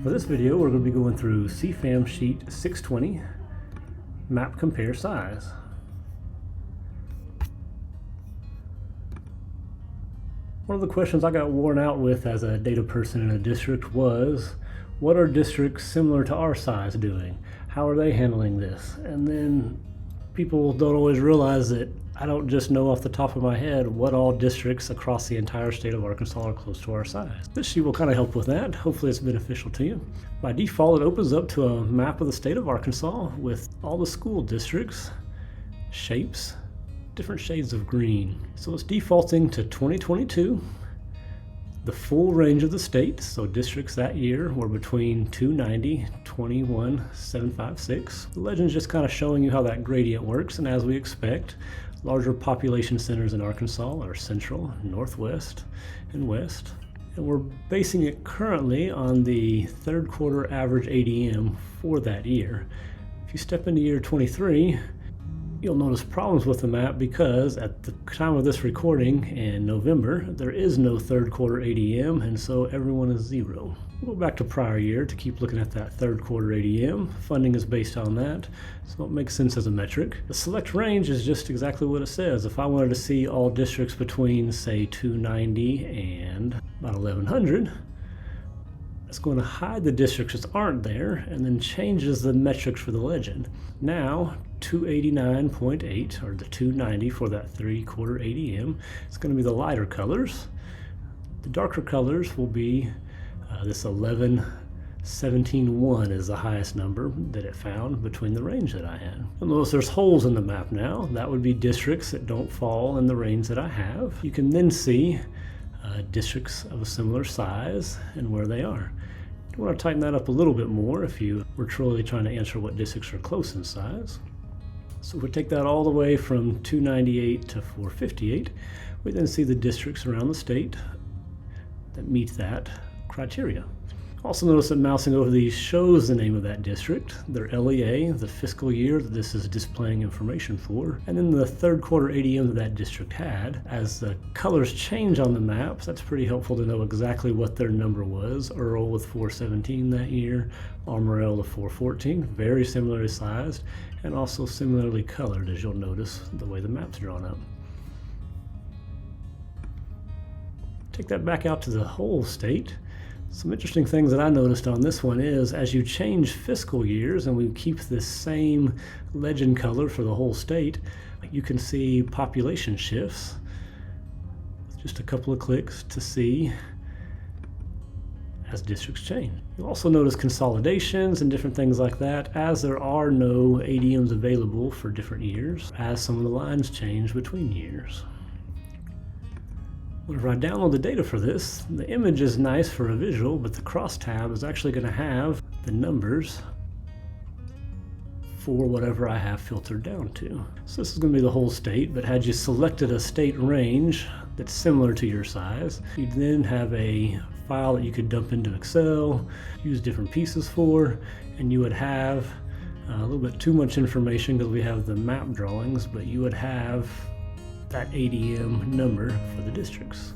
For this video, we're going to be going through CFAM sheet 620, map compare size. One of the questions I got worn out with as a data person in a district was, what are districts similar to our size doing? How are they handling this? And then people don't always realize that I don't just know off the top of my head what all districts across the entire state of Arkansas are close to our size. This sheet will kind of help with that. Hopefully it's beneficial to you. By default, it opens up to a map of the state of Arkansas with all the school districts, shapes, different shades of green. So it's defaulting to 2022. The full range of the state, so districts that year were between 290, 21, 756. The legend's just kind of showing you how that gradient works, and as we expect, larger population centers in Arkansas are central, northwest, and west. And we're basing it currently on the third quarter average ADM for that year. If you step into year 23, you'll notice problems with the map because at the time of this recording in November, there is no third quarter ADM, and so everyone is zero. We'll go back to prior year to keep looking at that third quarter ADM. Funding is based on that, so it makes sense as a metric. The select range is just exactly what it says. If I wanted to see all districts between, say, 290 and about 1100, it's going to hide the districts that aren't there and then changes the metrics for the legend. Now, 289.8, or the 290 for that three-quarter ADM, it's going to be the lighter colors. The darker colors will be this 1117.1 is the highest number that it found between the range that I had. You'll notice there's holes in the map now. That would be districts that don't fall in the range that I have. You can then see districts of a similar size and where they are. You want to tighten that up a little bit more if you were truly trying to answer what districts are close in size. So if we take that all the way from 298 to 458, we then see the districts around the state that meet that criteria. Also notice that mousing over these shows the name of that district, their LEA, the fiscal year that this is displaying information for, and then the third quarter ADM that that district had. As the colors change on the maps, that's pretty helpful to know exactly what their number was. Earl with 417 that year, Armorel with 414, very similarly sized, and also similarly colored, as you'll notice the way the map's drawn up. Take that back out to the whole state. Some interesting things that I noticed on this one is as you change fiscal years and we keep this same legend color for the whole state, you can see population shifts. Just a couple of clicks to see as districts change. You'll also notice consolidations and different things like that as there are no ADMs available for different years, as some of the lines change between years. Whenever I download the data for this, the image is nice for a visual, but the crosstab is actually going to have the numbers for whatever I have filtered down to. So this is going to be the whole state, but had you selected a state range that's similar to your size, you'd then have a file that you could dump into Excel, use different pieces for, and you would have a little bit too much information because we have the map drawings, but you would have that ADM number for the districts.